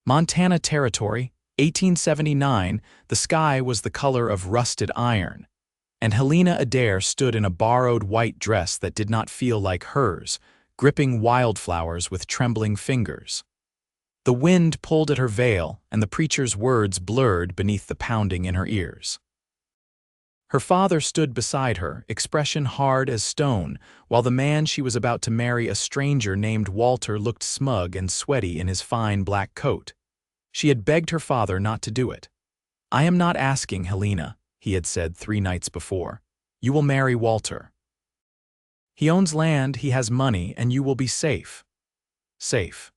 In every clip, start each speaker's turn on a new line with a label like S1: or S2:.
S1: Montana Territory, 1879, the sky was the color of rusted iron, and Helena Adair stood in a borrowed white dress that did not feel like hers, gripping wildflowers with trembling fingers. The wind pulled at her veil, and the preacher's words blurred beneath the pounding in her ears. Her father stood beside her, expression hard as stone, while the man she was about to marry, a stranger named Walter, looked smug and sweaty in his fine black coat. She had begged her father not to do it. "I am not asking, Helena," he had said 3 nights before. "You will marry Walter. He owns land, he has money, and you will be safe." Safe.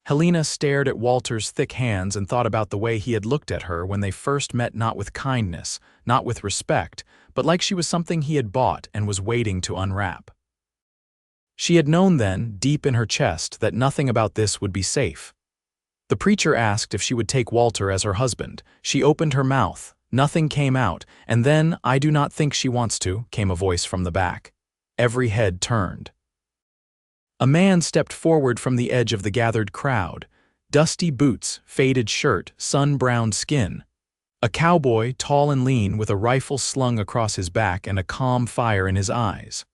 S1: Helena stared at Walter's thick hands and thought about the way he had looked at her when they first met, not with kindness, not with respect, but like she was something he had bought and was waiting to unwrap. She had known then, deep in her chest, that nothing about this would be safe. The preacher asked if she would take Walter as her husband. She opened her mouth. Nothing came out, and then, "I do not think she wants to," came a voice from the back. Every head turned. A man stepped forward from the edge of the gathered crowd. Dusty boots, faded shirt, sun-browned skin. A cowboy, tall and lean, with a rifle slung across his back and a calm fire in his eyes.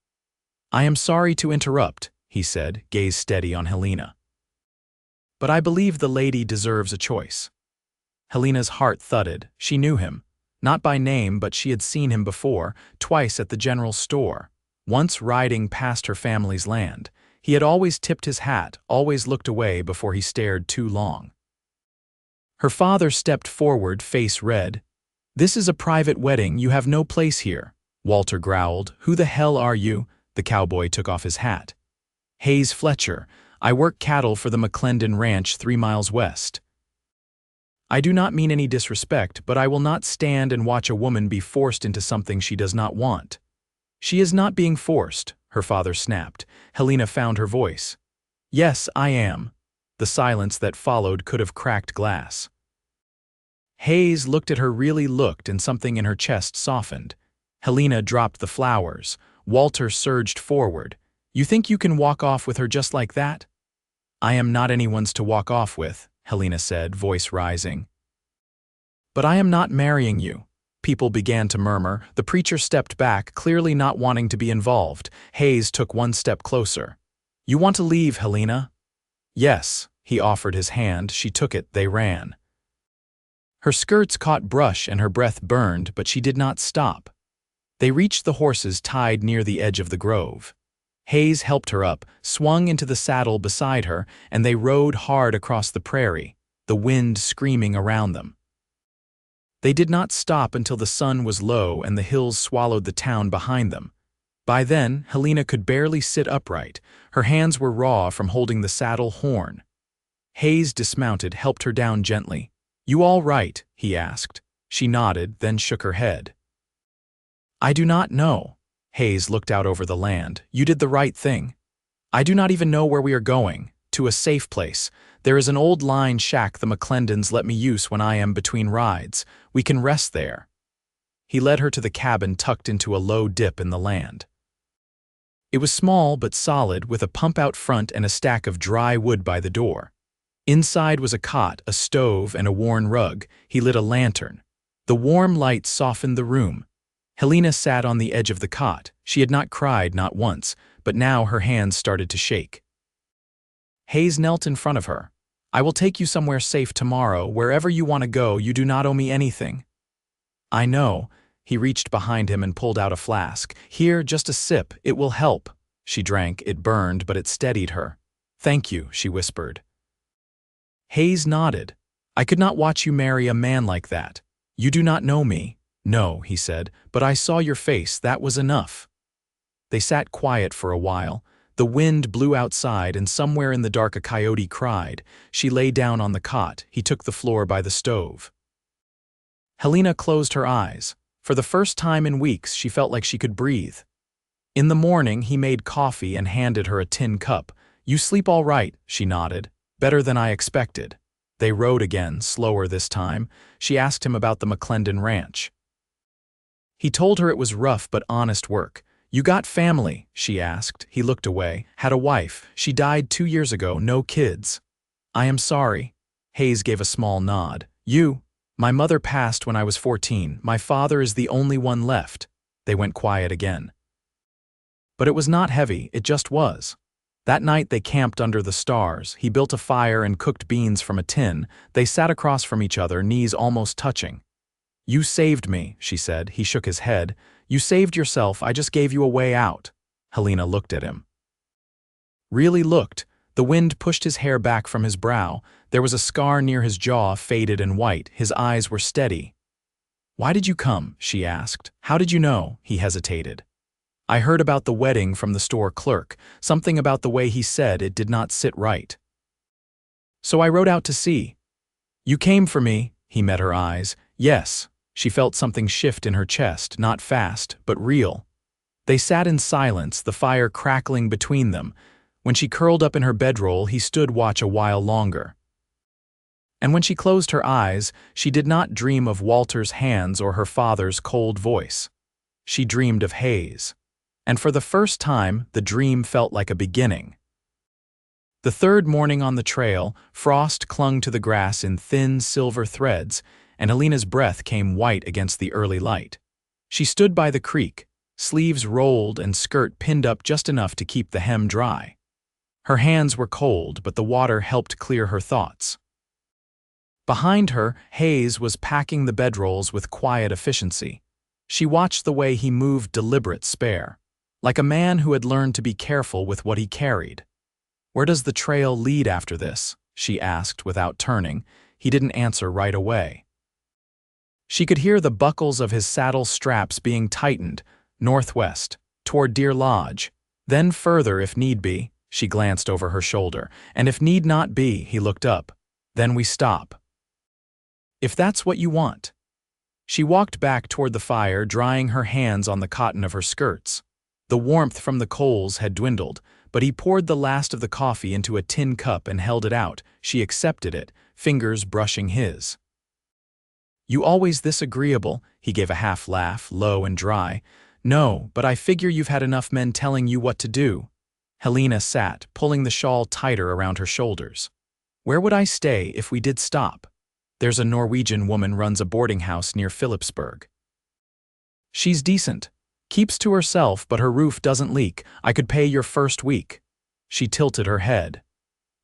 S1: "I am sorry to interrupt," he said, gaze steady on Helena. "But I believe the lady deserves a choice." Helena's heart thudded. She knew him. Not by name, but she had seen him before, twice at the general store. Once riding past her family's land. He had always tipped his hat, always looked away before he stared too long. Her father stepped forward, face red. "This is a private wedding, you have no place here," Walter growled. "Who the hell are you?" The cowboy took off his hat. "Hayes Fletcher. I work cattle for the McClendon Ranch 3 miles west. I do not mean any disrespect, but I will not stand and watch a woman be forced into something she does not want." "She is not being forced," her father snapped. Helena found her voice. "Yes, I am." The silence that followed could have cracked glass. Hayes looked at her, really looked, and something in her chest softened. Helena dropped the flowers. Walter surged forward. "You think you can walk off with her just like that?" "I am not anyone's to walk off with," Helena said, voice rising. "But I am not marrying you." People began to murmur. The preacher stepped back, clearly not wanting to be involved. Hayes took 1 step closer. "You want to leave, Helena?" "Yes." He offered his hand. She took it. They ran. Her skirts caught brush and her breath burned, but she did not stop. They reached the horses tied near the edge of the grove. Hayes helped her up, swung into the saddle beside her, and they rode hard across the prairie, the wind screaming around them. They did not stop until the sun was low and the hills swallowed the town behind them. By then, Helena could barely sit upright. Her hands were raw from holding the saddle horn. Hayes dismounted, helped her down gently. "You all right?" he asked. She nodded, then shook her head. "I do not know." Hayes looked out over the land. "You did the right thing. I do not even know where we are going. To a safe place. There is an old line shack the McClendons let me use when I am between rides. We can rest there." He led her to the cabin tucked into a low dip in the land. It was small but solid, with a pump-out front and a stack of dry wood by the door. Inside was a cot, a stove, and a worn rug. He lit a lantern. The warm light softened the room. Helena sat on the edge of the cot. She had not cried, not once, but now her hands started to shake. Hayes knelt in front of her. "I will take you somewhere safe tomorrow. Wherever you want to go, you do not owe me anything." "I know." He reached behind him and pulled out a flask. "Here, just a sip. It will help." She drank. It burned, but it steadied her. "Thank you," she whispered. Hayes nodded. "I could not watch you marry a man like that. You do not know me." "No," he said, "but I saw your face. That was enough." They sat quiet for a while. The wind blew outside, and somewhere in the dark a coyote cried. She lay down on the cot. He took the floor by the stove. Helena closed her eyes. For the first time in weeks, she felt like she could breathe. In the morning, he made coffee and handed her a tin cup. "You sleep all right," she nodded. "Better than I expected." They rode again, slower this time. She asked him about the McClendon Ranch. He told her it was rough but honest work. "You got family?" she asked. He looked away. "Had a wife. She died 2 years ago, no kids." "I am sorry." Hayes gave a small nod. My mother passed when I was 14. My father is the only one left. They went quiet again. But it was not heavy, it just was. That night they camped under the stars. He built a fire and cooked beans from a tin. They sat across from each other, knees almost touching. "You saved me," she said. He shook his head. "You saved yourself, I just gave you a way out." Helena looked at him. Really looked. The wind pushed his hair back from his brow. There was a scar near his jaw, faded and white. His eyes were steady. "Why did you come?" she asked. "How did you know?" He hesitated. "I heard about the wedding from the store clerk. Something about the way he said it did not sit right. So I rode out to see." "You came for me?" He met her eyes. "Yes." She felt something shift in her chest, not fast, but real. They sat in silence, the fire crackling between them. When she curled up in her bedroll, he stood watch a while longer. And when she closed her eyes, she did not dream of Walter's hands or her father's cold voice. She dreamed of Hayes. And for the first time, the dream felt like a beginning. The third morning on the trail, frost clung to the grass in thin silver threads, and Helena's breath came white against the early light. She stood by the creek, sleeves rolled and skirt pinned up just enough to keep the hem dry. Her hands were cold, but the water helped clear her thoughts. Behind her, Hayes was packing the bedrolls with quiet efficiency. She watched the way he moved, deliberate, spare, like a man who had learned to be careful with what he carried. "Where does the trail lead after this?" she asked without turning. He didn't answer right away. She could hear the buckles of his saddle straps being tightened, northwest, toward Deer Lodge, then further if need be. She glanced over her shoulder. "And if need not be," he looked up, "then we stop. If that's what you want." She walked back toward the fire, drying her hands on the cotton of her skirts. The warmth from the coals had dwindled, but he poured the last of the coffee into a tin cup and held it out. She accepted it, fingers brushing his. "You always this agreeable?" He gave a half laugh, low and dry. "No, but I figure you've had enough men telling you what to do." Helena sat, pulling the shawl tighter around her shoulders. "Where would I stay if we did stop? There's a Norwegian woman runs a boarding house near Phillipsburg. She's decent. Keeps to herself, but her roof doesn't leak. I could pay your first week." She tilted her head.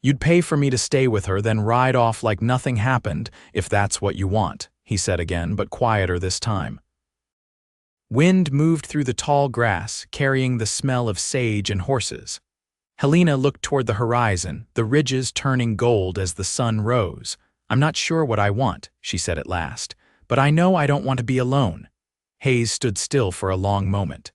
S1: "You'd pay for me to stay with her, then ride off like nothing happened, if that's what you want," he said again, but quieter this time. Wind moved through the tall grass, carrying the smell of sage and horses. Helena looked toward the horizon, the ridges turning gold as the sun rose. "I'm not sure what I want," she said at last, "but I know I don't want to be alone." Hayes stood still for a long moment.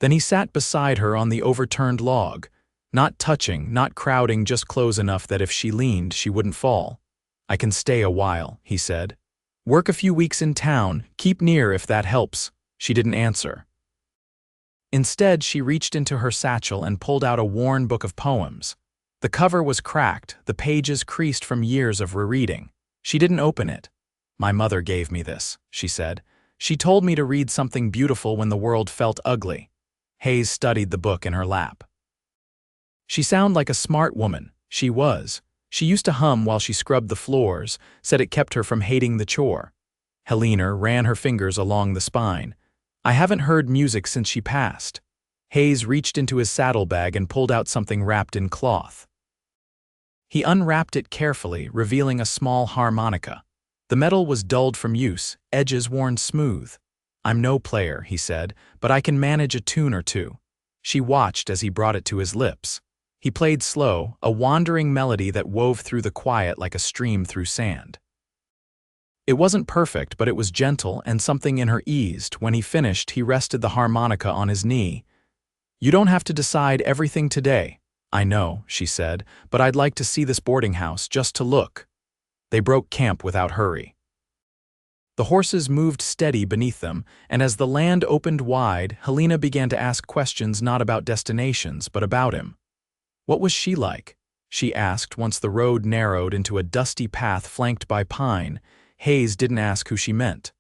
S1: Then he sat beside her on the overturned log, not touching, not crowding, just close enough that if she leaned, she wouldn't fall. "I can stay a while," he said. "Work a few weeks in town, keep near if that helps." She didn't answer. Instead, she reached into her satchel and pulled out a worn book of poems. The cover was cracked, the pages creased from years of rereading. She didn't open it. "My mother gave me this," she said. "She told me to read something beautiful when the world felt ugly." Hayes studied the book in her lap. "She sounded like a smart woman." She was. She used to hum while she scrubbed the floors, said it kept her from hating the chore. Helena ran her fingers along the spine. "I haven't heard music since she passed." Hayes reached into his saddlebag and pulled out something wrapped in cloth. He unwrapped it carefully, revealing a small harmonica. The metal was dulled from use, edges worn smooth. "I'm no player," he said, "but I can manage a tune or two." She watched as he brought it to his lips. He played slow, a wandering melody that wove through the quiet like a stream through sand. It wasn't perfect, but it was gentle, and something in her eased. When he finished, he rested the harmonica on his knee. "You don't have to decide everything today." "I know," she said, "but I'd like to see this boarding house, just to look." They broke camp without hurry. The horses moved steady beneath them, and as the land opened wide, Helena began to ask questions not about destinations, but about him. What was she like? She asked once the road narrowed into a dusty path flanked by pine. Hayes didn't ask who she meant.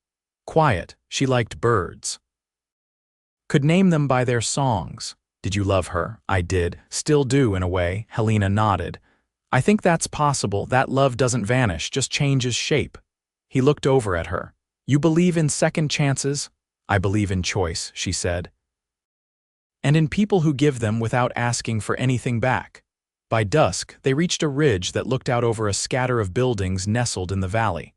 S1: Quiet, she liked birds. Could name them by their songs. "Did you love her?" "I did. Still do, in a way." Helena nodded. I think that's possible. That love doesn't vanish, just changes shape. He looked over at her. You believe in second chances? I believe in choice, she said. And in people who give them without asking for anything back. By dusk, they reached a ridge that looked out over a scatter of buildings nestled in the valley.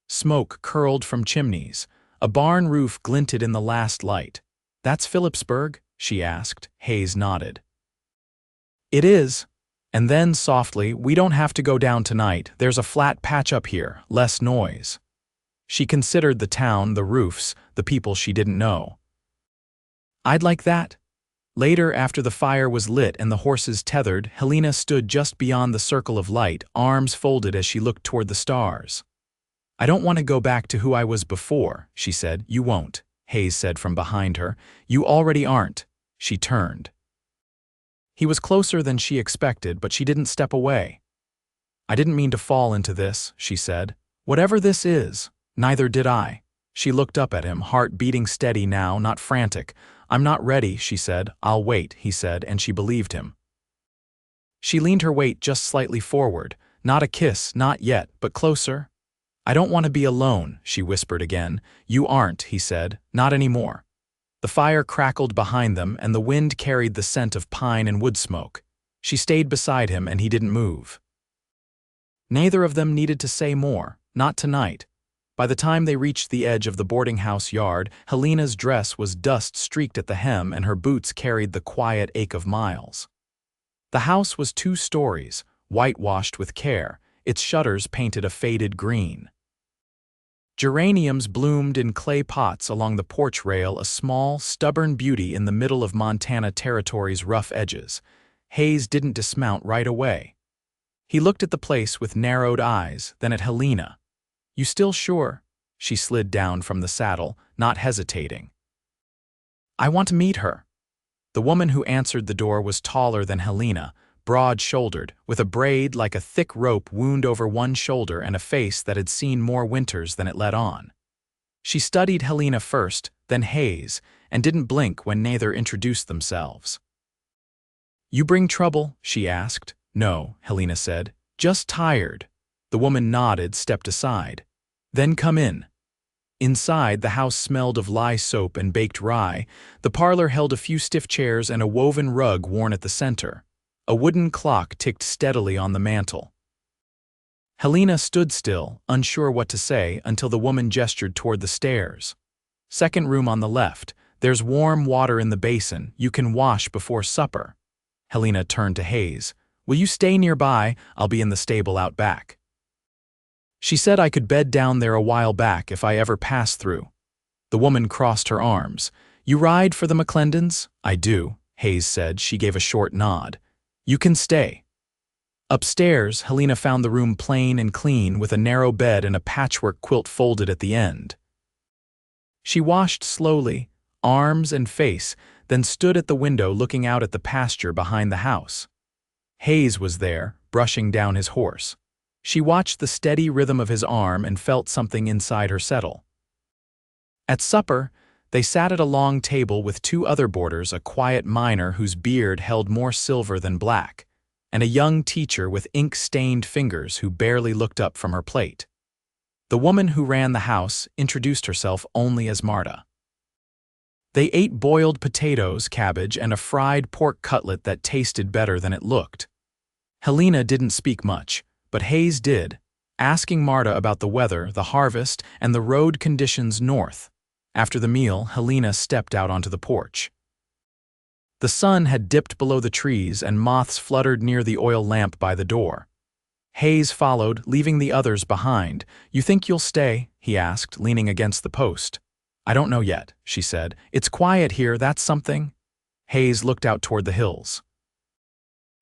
S1: Smoke curled from chimneys. A barn roof glinted in the last light. That's Phillipsburg? She asked. Hayes nodded. It is. And then, softly, we don't have to go down tonight. There's a flat patch up here, less noise. She considered the town, the roofs, the people she didn't know. I'd like that. Later, after the fire was lit and the horses tethered, Helena stood just beyond the circle of light, arms folded as she looked toward the stars. I don't want to go back to who I was before, she said. You won't, Hayes said from behind her. You already aren't. She turned. He was closer than she expected, but she didn't step away. I didn't mean to fall into this, she said. Whatever this is, neither did I. She looked up at him, heart beating steady now, not frantic. I'm not ready, she said. I'll wait, he said, and she believed him. She leaned her weight just slightly forward. Not a kiss, not yet, but closer. I don't want to be alone, she whispered again. You aren't, he said. Not anymore. The fire crackled behind them, and the wind carried the scent of pine and wood smoke. She stayed beside him, and he didn't move. Neither of them needed to say more, not tonight. By the time they reached the edge of the boarding house yard, Helena's dress was dust-streaked at the hem, and her boots carried the quiet ache of miles. The house was 2 stories, whitewashed with care, its shutters painted a faded green. Geraniums bloomed in clay pots along the porch rail, a small, stubborn beauty in the middle of Montana Territory's rough edges. Hayes didn't dismount right away. He looked at the place with narrowed eyes, then at Helena. You still sure? She slid down from the saddle, not hesitating. I want to meet her. The woman who answered the door was taller than Helena, broad-shouldered, with a braid like a thick rope wound over one shoulder and a face that had seen more winters than it let on. She studied Helena first, then Hayes, and didn't blink when neither introduced themselves. You bring trouble? She asked. No, Helena said. Just tired. The woman nodded, stepped aside. Then come in. Inside, the house smelled of lye soap and baked rye. The parlor held a few stiff chairs and a woven rug worn at the center. A wooden clock ticked steadily on the mantel. Helena stood still, unsure what to say, until the woman gestured toward the stairs. Second room on the left. There's warm water in the basin. You can wash before supper. Helena turned to Hayes. Will you stay nearby? I'll be in the stable out back. She said I could bed down there a while back if I ever pass through. The woman crossed her arms. You ride for the McClendons? I do, Hayes said. She gave a short nod. You can stay. Upstairs, Helena found the room plain and clean, with a narrow bed and a patchwork quilt folded at the end. She washed slowly, arms and face, then stood at the window looking out at the pasture behind the house. Hayes was there, brushing down his horse. She watched the steady rhythm of his arm and felt something inside her settle. At supper, they sat at a long table with 2 other boarders, a quiet miner whose beard held more silver than black, and a young teacher with ink-stained fingers who barely looked up from her plate. The woman who ran the house introduced herself only as Marta. They ate boiled potatoes, cabbage, and a fried pork cutlet that tasted better than it looked. Helena didn't speak much, but Hayes did, asking Marta about the weather, the harvest, and the road conditions north. After the meal, Helena stepped out onto the porch. The sun had dipped below the trees and moths fluttered near the oil lamp by the door. Hayes followed, leaving the others behind. You think you'll stay? He asked, leaning against the post. I don't know yet, she said. It's quiet here, that's something. Hayes looked out toward the hills.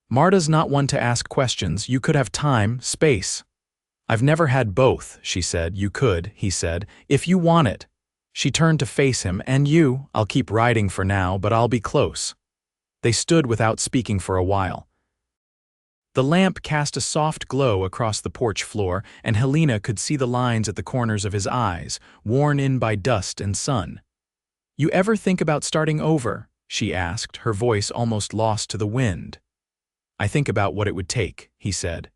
S1: Marta's not one to ask questions. You could have time, space. I've never had both, she said. You could, he said, if you want it. She turned to face him. And you? I'll keep riding for now, but I'll be close. They stood without speaking for a while. The lamp cast a soft glow across the porch floor, and Helena could see the lines at the corners of his eyes, worn in by dust and sun. You ever think about starting over? She asked, her voice almost lost to the wind. I think about what it would take, he said.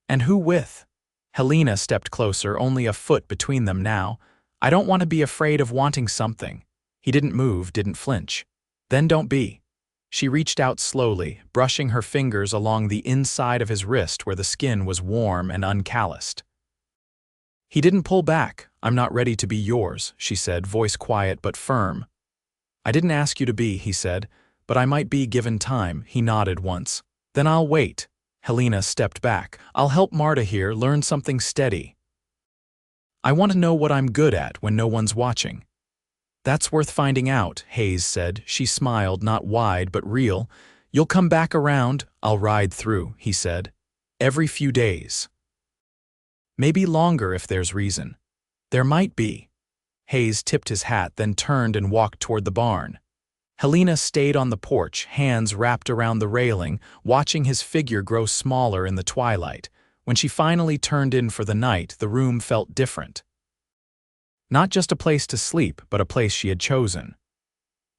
S1: And who with? Helena stepped closer, only a foot between them now. I don't want to be afraid of wanting something. He didn't move, didn't flinch. Then don't be. She reached out slowly, brushing her fingers along the inside of his wrist where the skin was warm and uncalloused. He didn't pull back. I'm not ready to be yours, she said, voice quiet but firm. I didn't ask you to be, he said, but I might be given time, he nodded once. Then I'll wait. Helena stepped back. I'll help Marta here learn something steady. I want to know what I'm good at when no one's watching. That's worth finding out, Hayes said. She smiled, not wide but real. You'll come back around. I'll ride through, he said. Every few days. Maybe longer if there's reason. There might be. Hayes tipped his hat, then turned and walked toward the barn. Helena stayed on the porch, hands wrapped around the railing, watching his figure grow smaller in the twilight. When she finally turned in for the night, the room felt different. Not just a place to sleep, but a place she had chosen.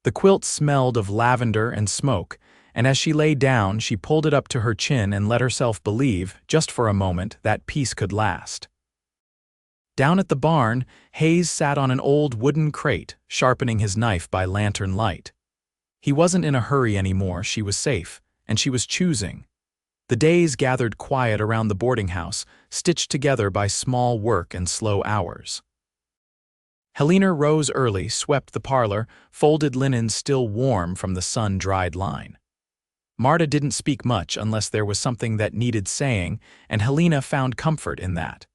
S1: The quilt smelled of lavender and smoke, and as she lay down, she pulled it up to her chin and let herself believe, just for a moment, that peace could last. Down at the barn, Hayes sat on an old wooden crate, sharpening his knife by lantern light. He wasn't in a hurry anymore, she was safe, and she was choosing. The days gathered quiet around the boarding house, stitched together by small work and slow hours. Helena rose early, swept the parlor, folded linen still warm from the sun-dried line. Marta didn't speak much unless there was something that needed saying, and Helena found comfort in that.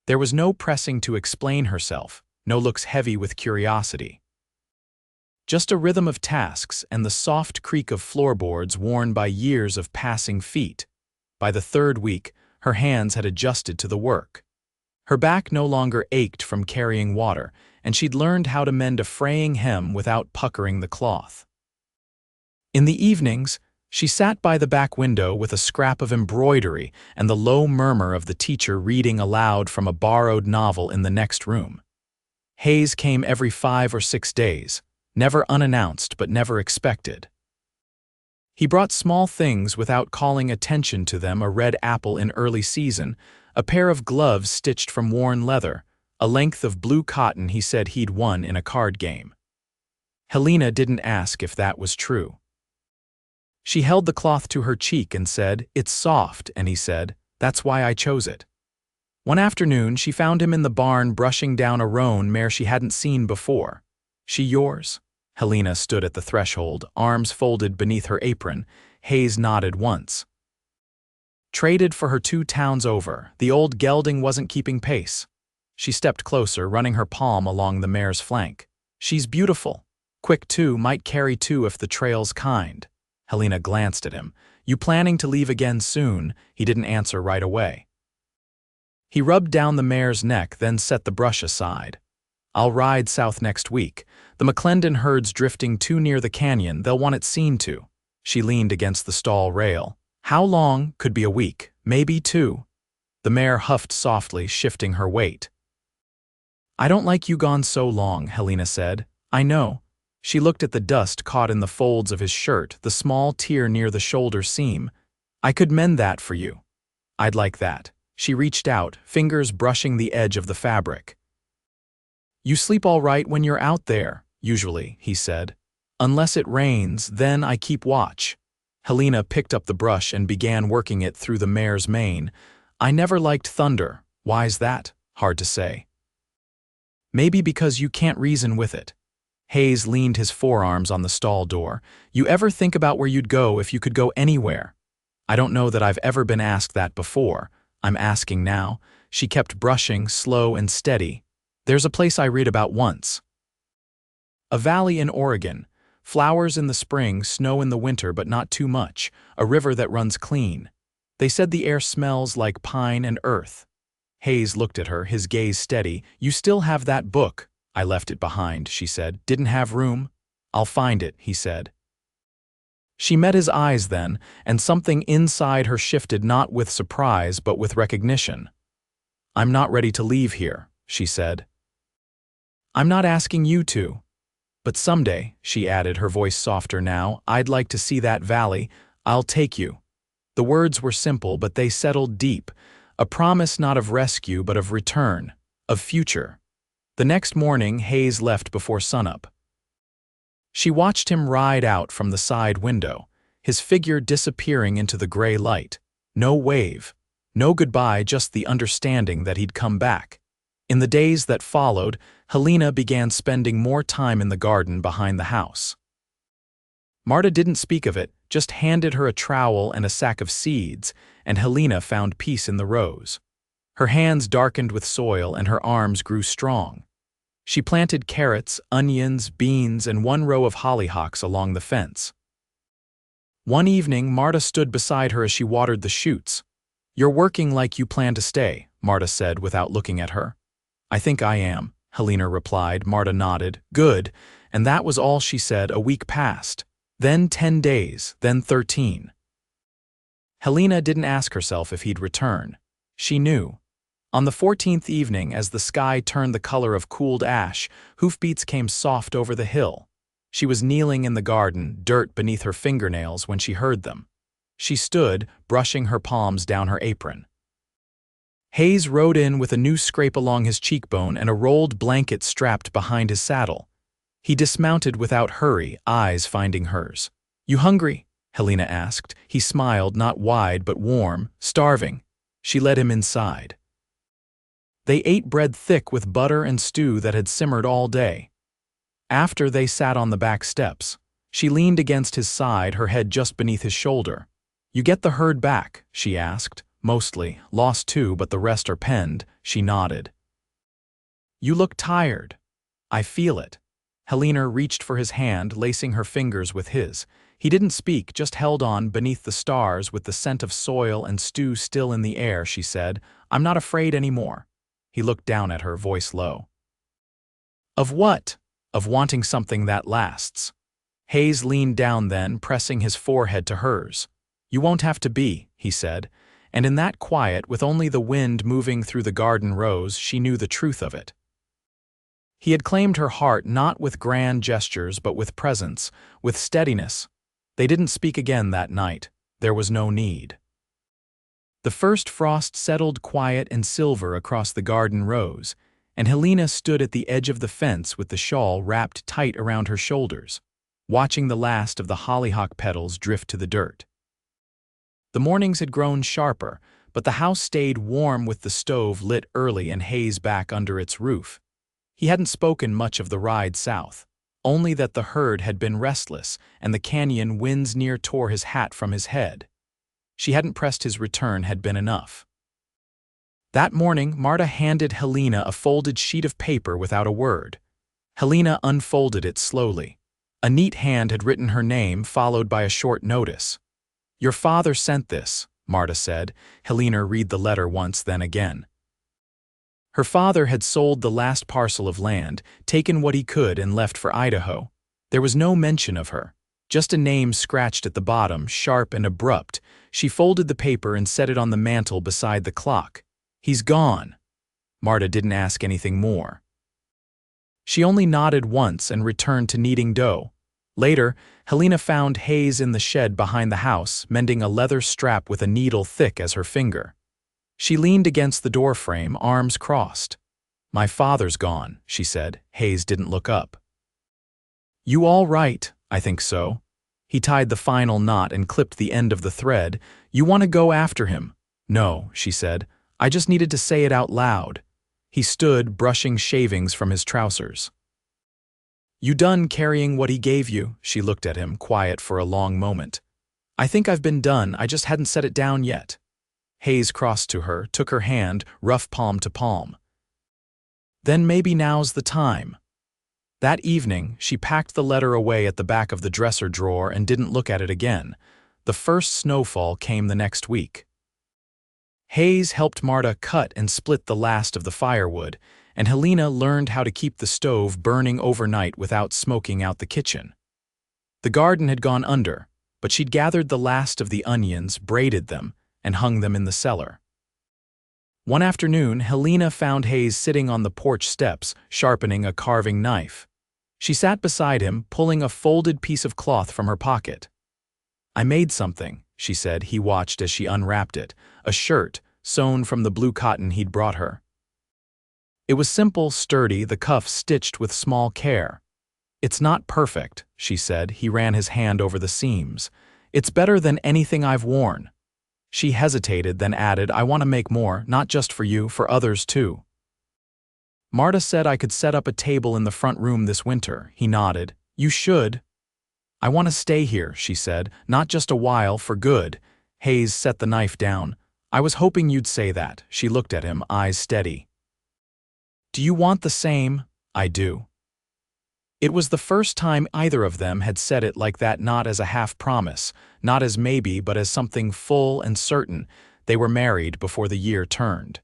S1: There was no pressing to explain herself, no looks heavy with curiosity. Just a rhythm of tasks and the soft creak of floorboards worn by years of passing feet. By the third week, her hands had adjusted to the work. Her back no longer ached from carrying water, and she'd learned how to mend a fraying hem without puckering the cloth. In the evenings, she sat by the back window with a scrap of embroidery and the low murmur of the teacher reading aloud from a borrowed novel in the next room. Hayes came every 5 or 6 days, never unannounced but never expected. He brought small things without calling attention to them: a red apple in early season, a pair of gloves stitched from worn leather, a length of blue cotton he said he'd won in a card game. Helena didn't ask if that was true. She held the cloth to her cheek and said, "It's soft," and he said, "That's why I chose it." One afternoon, she found him in the barn brushing down a roan mare she hadn't seen before. "She yours?" Helena stood at the threshold, arms folded beneath her apron. Hayes nodded once. Traded for her 2 towns over, the old gelding wasn't keeping pace. She stepped closer, running her palm along the mare's flank. "She's beautiful. Quick too, might carry 2 if the trail's kind." Helena glanced at him. "You planning to leave again soon?" He didn't answer right away. He rubbed down the mare's neck, then set the brush aside. "I'll ride south next week. The McClendon herd's drifting too near the canyon. They'll want it seen to." She leaned against the stall rail. "How long?" "Could be a week, maybe 2. The mare huffed softly, shifting her weight. "I don't like you gone so long," Helena said. "I know." She looked at the dust caught in the folds of his shirt, the small tear near the shoulder seam. "I could mend that for you." "I'd like that." She reached out, fingers brushing the edge of the fabric. "You sleep all right when you're out there?" "Usually," he said. "Unless it rains, then I keep watch." Helena picked up the brush and began working it through the mare's mane. "I never liked thunder." "Why's that?" "Hard to say." "Maybe because you can't reason with it." Hayes leaned his forearms on the stall door. "You ever think about where you'd go if you could go anywhere?" "I don't know that I've ever been asked that before. I'm asking now." She kept brushing, slow and steady. "There's a place I read about once. A valley in Oregon. Flowers in the spring, snow in the winter, but not too much. A river that runs clean. They said the air smells like pine and earth." Hayes looked at her, his gaze steady. "You still have that book?" "I left it behind," she said. "Didn't have room?" "I'll find it," he said. She met his eyes then, and something inside her shifted, not with surprise, but with recognition. "I'm not ready to leave here," she said. "I'm not asking you to. But someday," she added, her voice softer now, "I'd like to see that valley. I'll take you." The words were simple, but they settled deep. a promise not of rescue but of return, of future. The next morning, Hayes left before sunup. She watched him ride out from the side window, his figure disappearing into the gray light. No wave, no goodbye, just the understanding that he'd come back. In the days that followed, Helena began spending more time in the garden behind the house. Marta didn't speak of it, just handed her a trowel and a sack of seeds, and Helena found peace in the rows. Her hands darkened with soil and her arms grew strong. She planted carrots, onions, beans, and one row of hollyhocks along the fence. One evening, Marta stood beside her as she watered the shoots. "You're working like you plan to stay," Marta said without looking at her. "I think I am," Helena replied. Marta nodded. "Good." And that was all she said. A week passed. Then 10 days, then 13. Helena didn't ask herself if he'd return. She knew. On the 14th evening, as the sky turned the color of cooled ash, hoofbeats came soft over the hill. She was kneeling in the garden, dirt beneath her fingernails, when she heard them. She stood, brushing her palms down her apron. Hayes rode in with a new scrape along his cheekbone and a rolled blanket strapped behind his saddle. He dismounted without hurry, eyes finding hers. "You hungry?" Helena asked. He smiled, not wide but warm. "Starving." She led him inside. They ate bread thick with butter and stew that had simmered all day. After, they sat on the back steps. She leaned against his side, her head just beneath his shoulder. "You get the herd back?" she asked. "Mostly. Lost 2, but the rest are penned." She nodded. "You look tired." "I feel it." Helena reached for his hand, lacing her fingers with his. He didn't speak, just held on beneath the stars with the scent of soil and stew still in the air. She said, "I'm not afraid anymore." He looked down at her, voice low. "Of what?" "Of wanting something that lasts." Hayes leaned down then, pressing his forehead to hers. "You won't have to be," he said, and in that quiet, with only the wind moving through the garden rows, she knew the truth of it. He had claimed her heart not with grand gestures but with presence, with steadiness. They didn't speak again that night. There was no need. The first frost settled quiet and silver across the garden rows, and Helena stood at the edge of the fence with the shawl wrapped tight around her shoulders, watching the last of the hollyhock petals drift to the dirt. The mornings had grown sharper, but the house stayed warm with the stove lit early and Hayes back under its roof. He hadn't spoken much of the ride south, only that the herd had been restless and the canyon winds near tore his hat from his head. She hadn't pressed his return had been enough. That morning, Marta handed Helena a folded sheet of paper without a word. Helena unfolded it slowly. A neat hand had written her name, followed by a short notice. "Your father sent this," Marta said. Helena read the letter once, then again. Her father had sold the last parcel of land, taken what he could and left for Idaho. There was no mention of her, just a name scratched at the bottom, sharp and abrupt. She folded the paper and set it on the mantel beside the clock. "He's gone." Marta didn't ask anything more. She only nodded once and returned to kneading dough. Later, Helena found Hayes in the shed behind the house, mending a leather strap with a needle thick as her finger. She leaned against the doorframe, arms crossed. "My father's gone," she said. Hayes didn't look up. "You all right?" "I think so." He tied the final knot and clipped the end of the thread. "You want to go after him?" "No," she said. "I just needed to say it out loud." He stood, brushing shavings from his trousers. "You done carrying what he gave you?" She looked at him, quiet for a long moment. "I think I've been done, I just hadn't set it down yet." Hayes crossed to her, took her hand, rough palm to palm. "Then maybe now's the time." That evening, she packed the letter away at the back of the dresser drawer and didn't look at it again. The first snowfall came the next week. Hayes helped Marta cut and split the last of the firewood, and Helena learned how to keep the stove burning overnight without smoking out the kitchen. The garden had gone under, but she'd gathered the last of the onions, braided them, and hung them in the cellar. One afternoon, Helena found Hayes sitting on the porch steps, sharpening a carving knife. She sat beside him, pulling a folded piece of cloth from her pocket. "I made something," she said. He watched as she unwrapped it. A shirt, sewn from the blue cotton he'd brought her. It was simple, sturdy, the cuffs stitched with small care. "It's not perfect," she said. He ran his hand over the seams. "It's better than anything I've worn." She hesitated, then added, "I want to make more, not just for you, for others too." Marta said I could set up a table in the front room this winter. He nodded. "You should." "I want to stay here," she said, "not just a while, for good." Hayes set the knife down. "I was hoping you'd say that." She looked at him, eyes steady. "Do you want the same?" "I do." It was the first time either of them had said it like that, not as a half-promise, not as maybe, but as something full and certain. They were married before the year turned.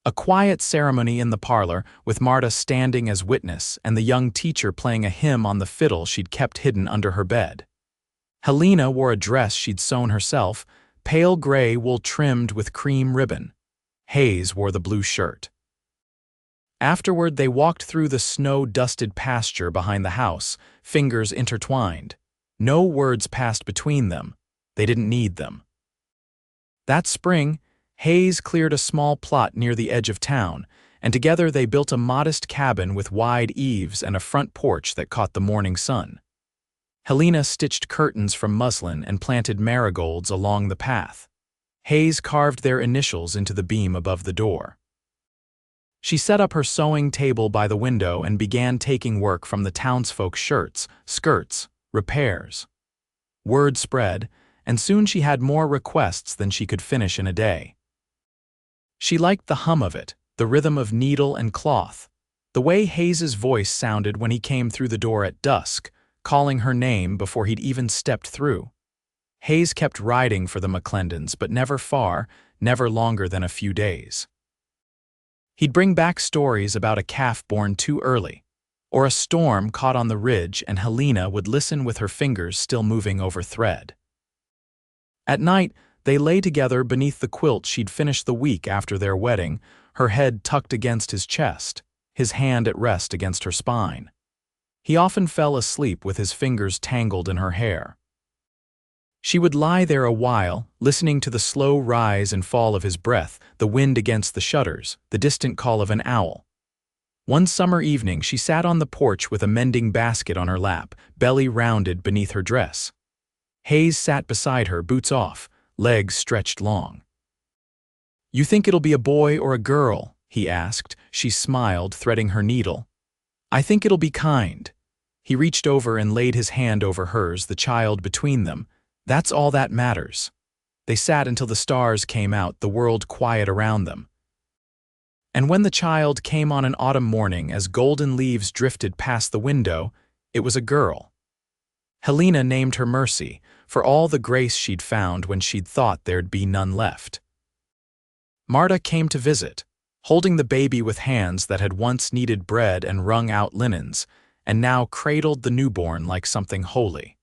S1: A quiet ceremony in the parlor, with Marta standing as witness and the young teacher playing a hymn on the fiddle she'd kept hidden under her bed. Helena wore a dress she'd sewn herself, pale gray wool trimmed with cream ribbon. Hayes wore the blue shirt. Afterward, they walked through the snow-dusted pasture behind the house, fingers intertwined. No words passed between them. They didn't need them. That spring, Hayes cleared a small plot near the edge of town, and together they built a modest cabin with wide eaves and a front porch that caught the morning sun. Helena stitched curtains from muslin and planted marigolds along the path. Hayes carved their initials into the beam above the door. She set up her sewing table by the window and began taking work from the townsfolk's shirts, skirts, repairs. Word spread, and soon she had more requests than she could finish in a day. She liked the hum of it, the rhythm of needle and cloth, the way Hayes's voice sounded when he came through the door at dusk, calling her name before he'd even stepped through. Hayes kept riding for the McClendons, but never far, never longer than a few days. He'd bring back stories about a calf born too early, or a storm caught on the ridge, and Helena would listen with her fingers still moving over thread. At night, they lay together beneath the quilt she'd finished the week after their wedding, her head tucked against his chest, his hand at rest against her spine. He often fell asleep with his fingers tangled in her hair. She would lie there a while, listening to the slow rise and fall of his breath, the wind against the shutters, the distant call of an owl. One summer evening, she sat on the porch with a mending basket on her lap, belly rounded beneath her dress. Hayes sat beside her, boots off, legs stretched long. "You think it'll be a boy or a girl?" he asked. She smiled, threading her needle. "I think it'll be kind." He reached over and laid his hand over hers, the child between them. "That's all that matters." They sat until the stars came out, the world quiet around them. And when the child came on an autumn morning, as golden leaves drifted past the window, it was a girl. Helena named her Mercy, for all the grace she'd found when she'd thought there'd be none left. Marta came to visit, holding the baby with hands that had once kneaded bread and wrung out linens, and now cradled the newborn like something holy.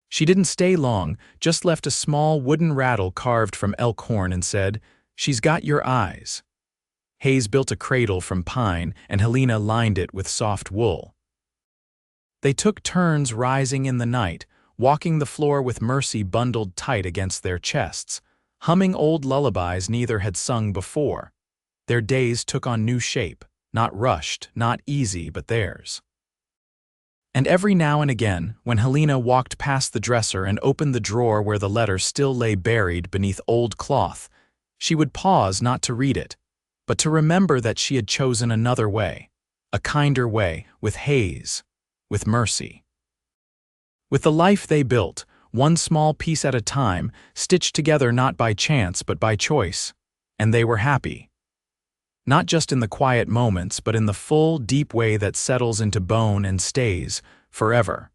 S1: She didn't stay long, just left a small wooden rattle carved from elk horn and said, "She's got your eyes." Hayes built a cradle from pine, and Helena lined it with soft wool. They took turns rising in the night, walking the floor with Mercy bundled tight against their chests, humming old lullabies neither had sung before. Their days took on new shape, not rushed, not easy, but theirs. And every now and again, when Helena walked past the dresser and opened the drawer where the letter still lay buried beneath old cloth, she would pause not to read it, but to remember that she had chosen another way, a kinder way, with Hayes, with Mercy. With the life they built, one small piece at a time, stitched together not by chance but by choice, and they were happy. Not just in the quiet moments, but in the full, deep way that settles into bone and stays forever.